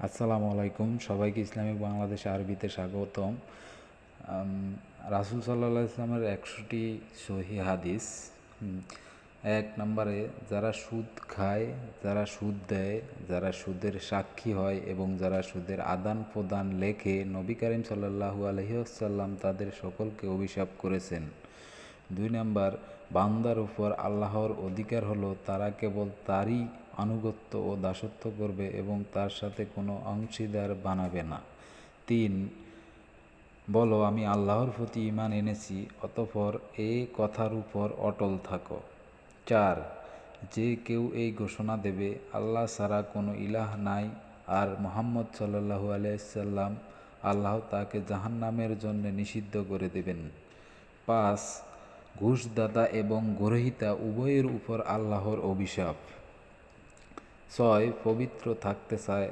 আসসালামু আলাইকুম, সবাইকে ইসলামিক বাংলাদেশ আরবিতে স্বাগতম। রাসূল সাল্লাল্লাহু আলাইহি ওয়াসাল্লামের 100টি সহিহ হাদিস। 1 নম্বরে, যারা সুদ খায়, যারা সুদ দেয়, যারা সুদের সাক্ষী হয় এবং যারা সুদের আদান প্রদান লেখে, নবী করিম সাল্লাল্লাহু আলাইহি ওয়াসাল্লাম তাদের সকলকে অভিশাপ করেছেন। 2 নম্বর, বান্দার উপর আল্লাহর অধিকার হলো তারা কেবল তারই আনুগত্য ও দাসত্ব করবে এবং তার সাথে কোনো অংশীদার বানাবে না। 3, বলো আমি আল্লাহর প্রতি ঈমান এনেছি, অতঃপর এ কথার উপর অটল থাকো। 4, যে কেউ এই ঘোষণা দেবে আল্লাহ ছাড়া কোনো ইলাহ নাই আর মুহাম্মদ সাল্লাল্লাহু আলাইহি ওয়াসাল্লাম আল্লাহ, তাকে জাহান্নামের জন্য নিষিদ্ধ করে দেবেন। 5, ঘুষদাতা এবং গ্রহীতা উভয়ের উপর আল্লাহর অভিশাপ। 6, পবিত্র থাকতে চায়